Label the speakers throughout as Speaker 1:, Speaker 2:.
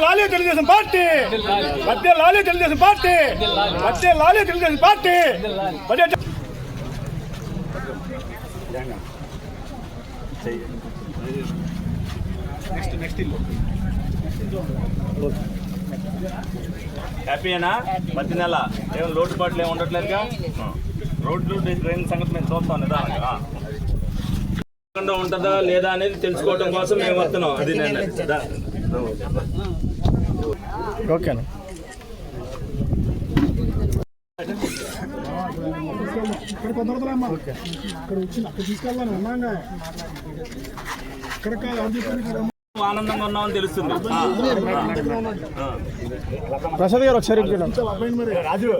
Speaker 1: లాలి తెలుగుదేశం పార్టీ, మధ్య లాలి తెలుగుదేశం పార్టీ, మధ్య లాలి తెలుగుదేశం పార్టీ. హ్యాపీనా? ప్రతి నెల ఏమైనా లోటుపాట్లు ఏమి ఉండట్లేదుగా. రోడ్లు ట్రైన్ సంగతి మేము చూస్తాం నిదానంగా. ఉంటుందా లేదా అనేది తెలుసుకోవడం కోసం మేము వస్తున్నాం. అది నేను ఓకేనా. ఆనందంగా ఉన్నామని తెలుస్తుంది. ప్రసాద్ గారు ఒకసారి రాజు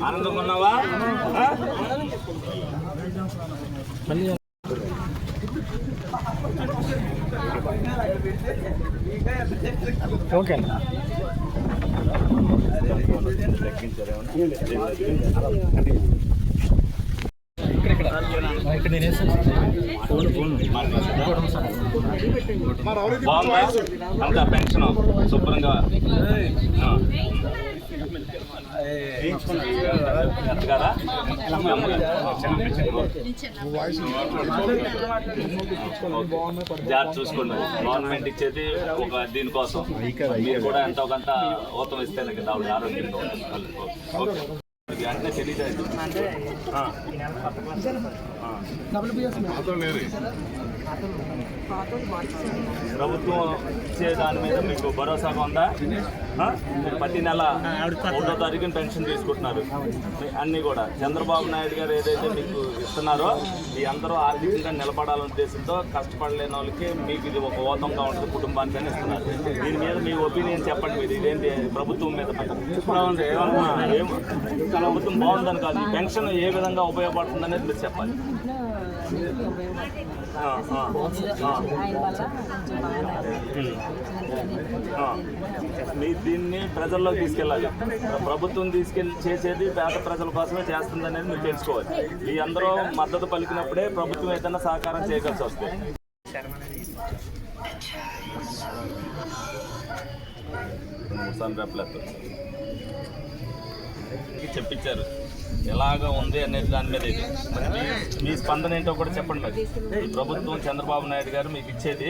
Speaker 1: ఆనందంగా ఉన్నావా? ఓకే. అంతా పెన్షన్ శుభ్రంగా జాగ్రత్త చూసుకోండి. గవర్నమెంట్ ఇచ్చేది ఒక దీనికోసం, మీరు కూడా ఎంతో కొంత ఊతం ఇస్తేనే కదా ఆవిడ ఆరోగ్యంగా ఓకే. అంటే తెలియదు ప్రభుత్వం ఇచ్చే దాని మీద మీకు భరోసాగా ఉందా? ప్రతి నెల 1వ తారీఖున పెన్షన్ తీసుకుంటున్నారు. అన్నీ కూడా చంద్రబాబు నాయుడు గారు ఏదైతే మీకు ఇస్తున్నారో ఈ అందరూ ఆర్థికంగా నిలబడాలనే ఉద్దేశంతో కష్టపడలేని వాళ్ళకి మీకు ఇది ఒక ఓతంగా ఉంటుంది, కుటుంబానికి అని ఇస్తున్నారు. దీని మీద మీ ఒపీనియన్ చెప్పండి. మీరు ఇదేంటి ప్రభుత్వం మీద ప్రభుత్వం బాగుందని కాదు, ఈ పెన్షన్ ఏ విధంగా ఉపయోగపడుతుంది అనేది మీరు చెప్పాలి. మీరు దీన్ని ప్రజల్లోకి తీసుకెళ్ళాలి. ప్రభుత్వం చేసేది పేద ప్రజల కోసమే చేస్తుంది అనేది మీరు తెలుసుకోవాలి. ఈ అందరూ మద్దతు పలికినప్పుడే ప్రభుత్వం ఏదైనా సహకారం చేయగలిసి వస్తుంది. చెప్పించారు ఎలాగ ఉంది అనేది దాని మీద. ఇది మీ స్పందన ఏంటో కూడా చెప్పండి. మరి ఈ ప్రభుత్వం చంద్రబాబు నాయుడు గారు మీకు ఇచ్చేది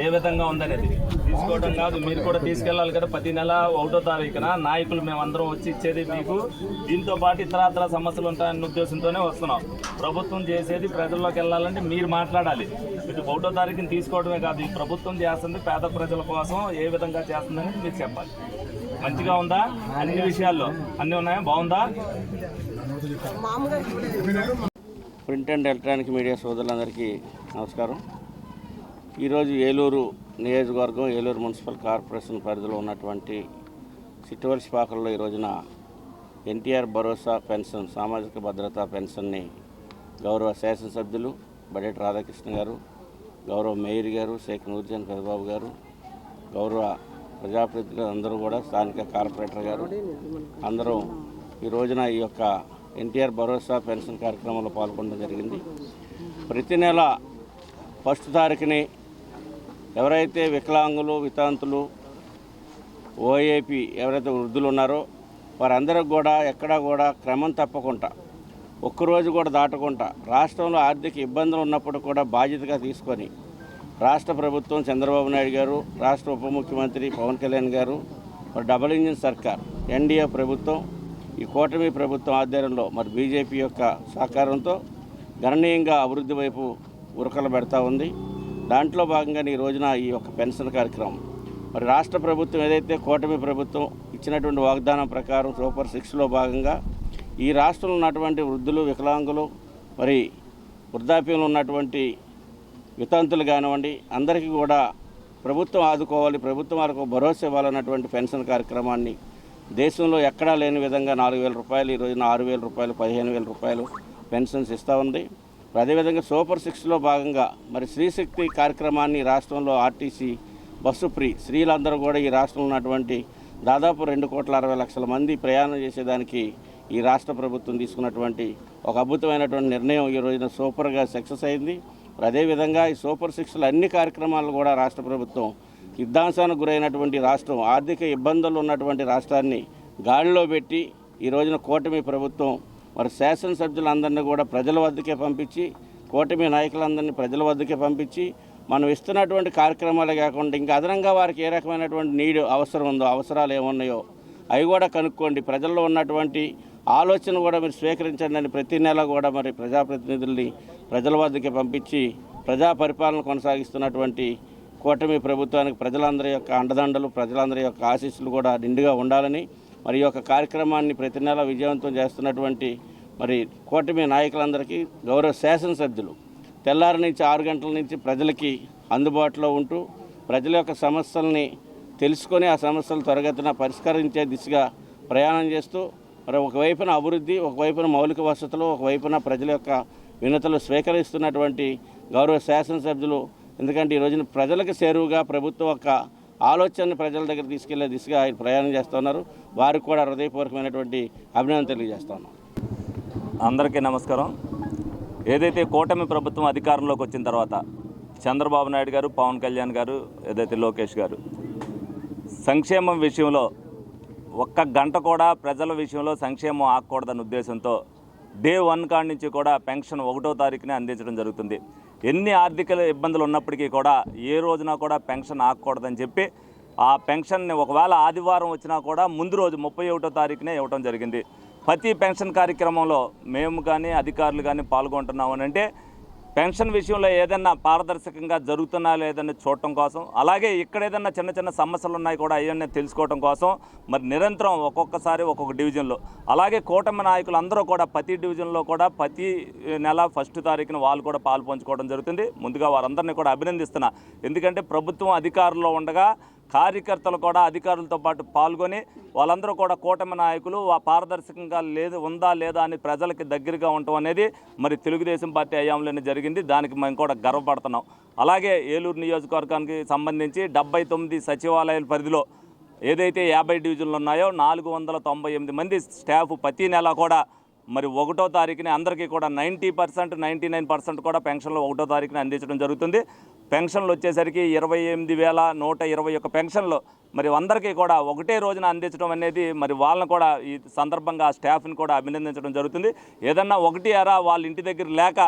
Speaker 1: ఏ విధంగా ఉందనేది తీసుకోవడం కాదు, మీరు కూడా తీసుకెళ్ళాలి కదా. ప్రతి నెల 1వ తారీఖున నాయకులు మేమందరం వచ్చి ఇచ్చేది మీకు. దీంతో పాటు ఇతరత్ర సమస్యలు ఉంటాయన్న ఉద్దేశంతోనే వస్తున్నాం. ప్రభుత్వం చేసేది ప్రజల్లోకి వెళ్ళాలంటే మీరు మాట్లాడాలి. మీరు 1వ తారీఖుని తీసుకోవడమే కాదు, ఈ ప్రభుత్వం చేస్తుంది పేద ప్రజల కోసం ఏ విధంగా చేస్తుందని మీరు చెప్పాలి. మంచిగా ఉందా? అన్ని విషయాల్లో అన్నీ ఉన్నాయా? బాగుందా?
Speaker 2: ప్రింట్ అండ్ ఎలక్ట్రానిక్ మీడియా సోదరులందరికీ నమస్కారం. ఈరోజు ఏలూరు నియోజకవర్గం, ఏలూరు మున్సిపల్ కార్పొరేషన్ పరిధిలో ఉన్నటువంటి సిట్టివలసపాకల్లో ఈ రోజున ఎన్టీఆర్ భరోసా పెన్షన్, సామాజిక భద్రతా పెన్షన్ని గౌరవ శాసనసభ్యులు బడేటి రాధాకృష్ణ గారు, గౌరవ మేయర్ గారు షేక్ నూర్జాన్ పెదబాబు గారు, గౌరవ ప్రజాప్రతినిధులు అందరూ కూడా, స్థానిక కార్పొరేటర్ గారు అందరూ ఈ రోజున ఈ యొక్క ఎన్టీఆర్ భరోసా పెన్షన్ కార్యక్రమంలో పాల్గొనడం జరిగింది. ప్రతి నెల 1వ తారీఖుని ఎవరైతే వికలాంగులు, వితాంతులు, ఓఏపీ ఎవరైతే వృద్ధులు ఉన్నారో వారందరికి కూడా ఎక్కడా కూడా క్రమం తప్పకుండా, ఒక్కరోజు కూడా దాటకుండా, రాష్ట్రంలో ఆర్థిక ఇబ్బందులు ఉన్నప్పుడు కూడా బాధ్యతగా తీసుకొని రాష్ట్ర ప్రభుత్వం చంద్రబాబు నాయుడు గారు, రాష్ట్ర ఉప ముఖ్యమంత్రి పవన్ కళ్యాణ్ గారు, మరి డబుల్ ఇంజిన్ సర్కార్ ఎన్డీఏ ప్రభుత్వం, ఈ కూటమి ప్రభుత్వం ఆధ్వర్యంలో మరి బీజేపీ యొక్క సహకారంతో గణనీయంగా అభివృద్ధి వైపు ఉరకలు పెడతా ఉంది. దాంట్లో భాగంగా ఈ రోజున ఈ యొక్క పెన్షన్ కార్యక్రమం మరి రాష్ట్ర ప్రభుత్వం ఏదైతే కూటమి ప్రభుత్వం ఇచ్చినటువంటి వాగ్దానం ప్రకారం సూపర్ 6లో భాగంగా ఈ రాష్ట్రంలో ఉన్నటువంటి వృద్ధులు, వికలాంగులు, మరి వృద్ధాప్యంలో ఉన్నటువంటి వితంతులు కానివ్వండి, అందరికీ కూడా ప్రభుత్వం ఆదుకోవాలి, ప్రభుత్వం వారికి భరోసా ఇవ్వాలన్నటువంటి పెన్షన్ కార్యక్రమాన్ని దేశంలో ఎక్కడా లేని విధంగా 4,000 రూపాయలు, ఈ రోజున 6,000 రూపాయలు, 15,000 రూపాయలు పెన్షన్స్ ఇస్తూ ఉంది. అదేవిధంగా సూపర్ 6లో భాగంగా మరి శ్రీశక్తి కార్యక్రమాన్ని రాష్ట్రంలో ఆర్టీసీ బస్సు ఫ్రీ స్త్రీలందరూ కూడా ఈ రాష్ట్రంలో ఉన్నటువంటి దాదాపు 2,60,00,000 మంది ప్రయాణం చేసేదానికి ఈ రాష్ట్ర ప్రభుత్వం తీసుకున్నటువంటి ఒక అద్భుతమైనటువంటి నిర్ణయం ఈ రోజున సూపర్గా సక్సెస్ అయింది. అదేవిధంగా ఈ సూపర్ 6లో అన్ని కార్యక్రమాలు కూడా రాష్ట్ర ప్రభుత్వం యుద్ధాంశానికి గురైనటువంటి రాష్ట్రం, ఆర్థిక ఇబ్బందులు ఉన్నటువంటి రాష్ట్రాన్ని గాడిలో పెట్టి ఈ రోజున కూటమి ప్రభుత్వం మరి శాసనసభ్యులందరినీ కూడా ప్రజల వద్దకే పంపించి, కూటమి నాయకులందరినీ ప్రజల వద్దకే పంపించి మనం ఇస్తున్నటువంటి కార్యక్రమాలే కాకుండా ఇంకా అదనంగా వారికి ఏ రకమైనటువంటి అవసరం ఉందో, అవసరాలు ఏమున్నాయో అవి కూడా కనుక్కోండి, ప్రజల్లో ఉన్నటువంటి ఆలోచన కూడా మీరు స్వీకరించండి అని ప్రతి నెల కూడా మరి ప్రజాప్రతినిధుల్ని ప్రజల వద్దకే పంపించి ప్రజా పరిపాలన కొనసాగిస్తున్నటువంటి కూటమి ప్రభుత్వానికి ప్రజలందరి యొక్క అండదండలు, ప్రజలందరి యొక్క ఆశీస్సులు కూడా నిండుగా ఉండాలని మరి ఈ యొక్క కార్యక్రమాన్ని ప్రతి నెల విజయవంతం చేస్తున్నటువంటి మరి కూటమి నాయకులందరికీ గౌరవ శాసనసభ్యులు తెల్లారి నుంచి 6 గంటల నుంచి ప్రజలకి అందుబాటులో ఉంటూ ప్రజల యొక్క సమస్యల్ని తెలుసుకొని ఆ సమస్యలు త్వరగతిన పరిష్కరించే దిశగా ప్రయాణం చేస్తూ మరి ఒకవైపున అభివృద్ధి, ఒకవైపున మౌలిక వసతులు, ఒకవైపున ప్రజల యొక్క వినతులు స్వీకరిస్తున్నటువంటి గౌరవ శాసనసభ్యులు, ఎందుకంటే ఈ రోజున ప్రజలకు చేరువుగా ప్రభుత్వం యొక్క ఆలోచనని ప్రజల దగ్గర తీసుకెళ్లే దిశగా ఆయన ప్రయాణం చేస్తున్నారు. వారికి కూడా హృదయపూర్వకమైనటువంటి అభినందన తెలియజేస్తున్నాం.
Speaker 1: అందరికీ నమస్కారం. ఏదైతే కూటమి ప్రభుత్వం అధికారంలోకి వచ్చిన తర్వాత చంద్రబాబు నాయుడు గారు, పవన్ కళ్యాణ్ గారు, ఏదైతే లోకేష్ గారు సంక్షేమం విషయంలో ఒక్క గంట కూడా ప్రజల విషయంలో సంక్షేమం ఆగకూడదన్న ఉద్దేశంతో డే 1 కాడి నుంచి కూడా పెన్షన్ 1వ తారీఖునే అందించడం జరుగుతుంది. ఎన్ని ఆర్థిక ఇబ్బందులు ఉన్నప్పటికీ కూడా ఏ రోజున కూడా పెన్షన్ ఆగకూడదని చెప్పి ఆ పెన్షన్ని ఒకవేళ ఆదివారం వచ్చినా కూడా ముందు రోజు 31వ తారీఖునే ఇవ్వడం జరిగింది. ప్రతి పెన్షన్ కార్యక్రమంలో మేము కానీ అధికారులు కానీ పాల్గొంటున్నామని అంటే పెన్షన్ విషయంలో ఏదైనా పారదర్శకంగా జరుగుతున్నా లేదని చూడటం కోసం, అలాగే ఇక్కడ ఏదైనా చిన్న చిన్న సమస్యలు ఉన్నాయి కూడా అవన్నీ తెలుసుకోవడం కోసం మరి నిరంతరం ఒక్కొక్కసారి ఒక్కొక్క డివిజన్లో, అలాగే కూటమి నాయకులు అందరూ కూడా ప్రతి డివిజన్లో కూడా ప్రతి నెల 1వ తారీఖున వాళ్ళు కూడా పాలు పంచుకోవడం జరుగుతుంది. ముందుగా వారందరినీ కూడా అభినందిస్తున్నా. ఎందుకంటే ప్రభుత్వం అధికారంలో ఉండగా కార్యకర్తలు కూడా అధికారులతో పాటు పాల్గొని వాళ్ళందరూ కూడా కూటమి నాయకులు పారదర్శకంగా ఉందా లేదా అని ప్రజలకి దగ్గరగా ఉండటం అనేది మరి తెలుగుదేశం పార్టీ హయాంలోనే జరిగింది. దానికి మేము కూడా గర్వపడుతున్నాం. అలాగే ఏలూరు నియోజకవర్గానికి సంబంధించి 79 సచివాలయాల పరిధిలో ఏదైతే 50 డివిజన్లు ఉన్నాయో 498 మంది స్టాఫ్ ప్రతి నెల కూడా మరి 1వ తారీఖుని అందరికీ కూడా 90%, 99% కూడా పెన్షన్లు 1వ తారీఖుని అందించడం జరుగుతుంది. పెన్షన్లు వచ్చేసరికి 28,121 పెన్షన్లు మరి అందరికీ కూడా ఒకటే రోజున అందించడం అనేది మరి వాళ్ళని కూడా ఈ సందర్భంగా ఆ స్టాఫ్ని కూడా అభినందించడం జరుగుతుంది. ఏదన్నా వాళ్ళ ఇంటి దగ్గర లేక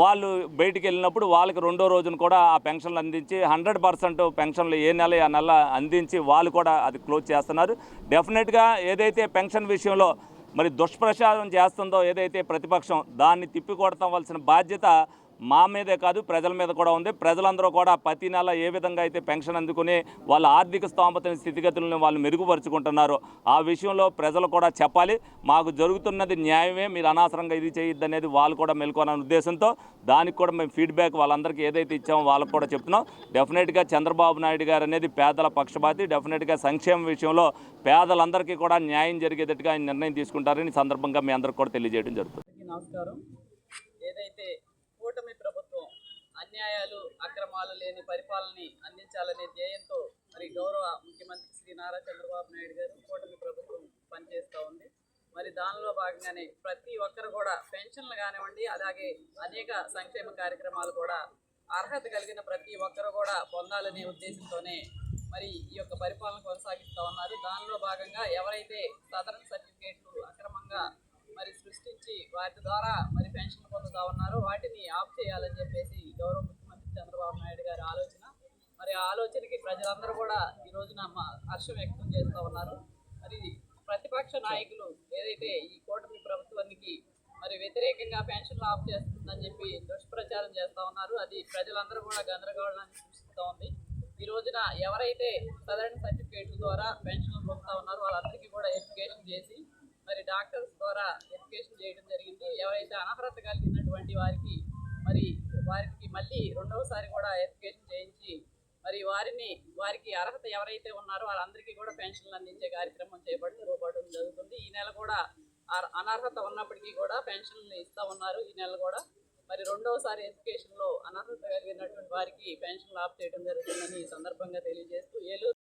Speaker 1: వాళ్ళు బయటికి వెళ్ళినప్పుడు వాళ్ళకి 2వ రోజున కూడా ఆ పెన్షన్లు అందించి 100% పెన్షన్లు ఏ నెల ఆ నెల అందించి వాళ్ళు కూడా అది క్లోజ్ చేస్తున్నారు. డెఫినెట్గా ఏదైతే పెన్షన్ విషయంలో మరి దుష్ప్రచారం చేస్తుందో ఏదైతే ప్రతిపక్షం, దాన్ని తిప్పికొడవలసిన బాధ్యత మా మీదే కాదు ప్రజల మీద కూడా ఉంది. ప్రజలందరూ కూడా ప్రతి నెల ఏ విధంగా అయితే పెన్షన్ అందుకుని వాళ్ళ ఆర్థిక స్తోమతని స్థితిగతులను వాళ్ళు మెరుగుపరుచుకుంటున్నారో ఆ విషయంలో ప్రజలు కూడా చెప్పాలి. మాకు జరుగుతున్నది న్యాయమే, మీరు అనవసరంగా ఇది చేయొద్దు అనేది వాళ్ళు కూడా మెలుకోవాలనే ఉద్దేశంతో దానికి కూడా మేము ఫీడ్బ్యాక్ వాళ్ళందరికీ ఏదైతే ఇచ్చామో వాళ్ళకు కూడా చెప్తున్నాం. డెఫినెట్గా చంద్రబాబు నాయుడు గారు అనేది పేదల పక్షపాతి. డెఫినెట్గా సంక్షేమ విషయంలో పేదలందరికీ కూడా న్యాయం జరిగేటట్టుగా ఆయన నిర్ణయం తీసుకుంటారని సందర్భంగా మీ అందరికీ కూడా తెలియజేయడం జరుగుతుంది.
Speaker 3: నమస్కారం. ఏదైతే కూటమి ప్రభుత్వం అన్యాయాలు, అక్రమాలు లేని పరిపాలనని అందించాలనే ధ్యేయంతో మరి గౌరవ ముఖ్యమంత్రి శ్రీ నారా చంద్రబాబు నాయుడు గారు కూటమి ప్రభుత్వం పనిచేస్తూ ఉంది. మరి దానిలో భాగంగానే ప్రతి ఒక్కరు కూడా పెన్షన్లు కానివ్వండి, అలాగే అనేక సంక్షేమ కార్యక్రమాలు కూడా అర్హత కలిగిన ప్రతి ఒక్కరు కూడా పొందాలనే ఉద్దేశంతోనే మరి ఈ యొక్క పరిపాలన కొనసాగిస్తూ ఉన్నారు. దానిలో భాగంగా ఎవరైతే సదరన్ సర్టిఫికేట్లు అక్రమంగా మరి సృష్టించి వాటి ద్వారా మరి పెన్షన్ పొందుతూ ఉన్నారో వాటిని ఆఫ్ చేయాలని చెప్పేసి గౌరవ ముఖ్యమంత్రి చంద్రబాబు నాయుడు గారి ఆలోచన. మరి ఆ ఆలోచనకి ప్రజలందరూ కూడా ఈ రోజున హర్షం వ్యక్తం చేస్తూ ఉన్నారు. మరి ప్రతిపక్ష నాయకులు ఏదైతే ఈ కూటమి ప్రభుత్వానికి మరి వ్యతిరేకంగా పెన్షన్లు ఆఫ్ చేస్తుందని చెప్పి దుష్ప్రచారం చేస్తూ ఉన్నారు. అది ప్రజలందరూ కూడా గందరగోళాన్ని సృష్టిస్తూ ఉంది. ఈ రోజున ఎవరైతే సదరన్ సర్టిఫికేట్ల ద్వారా పెన్షన్లు పొందుతూ ఉన్నారో వాళ్ళందరికీ కూడా ఎడ్యుకేషన్ చేసి మరి డాక్టర్స్ ద్వారా ఎడ్యుకేషన్ చేయడం జరిగింది. ఎవరైతే అనర్హత కలిగినటువంటి వారికి మళ్ళీ 2వసారి కూడా ఎడ్యుకేషన్ చేయించి మరి వారికి అర్హత ఎవరైతే ఉన్నారో వాళ్ళందరికీ కూడా పెన్షన్లు అందించే కార్యక్రమం చేపట్టడం జరుగుతుంది. ఈ నెల కూడా అనర్హత ఉన్నప్పటికీ కూడా పెన్షన్లు ఇస్తూ ఉన్నారు. ఈ నెల కూడా మరి రెండవసారి ఎడ్యుకేషన్లో అనర్హత కలిగినటువంటి వారికి పెన్షన్లు ఆఫ్ చేయడం జరుగుతుందని ఈ సందర్భంగా తెలియజేస్తూ ఏలూరు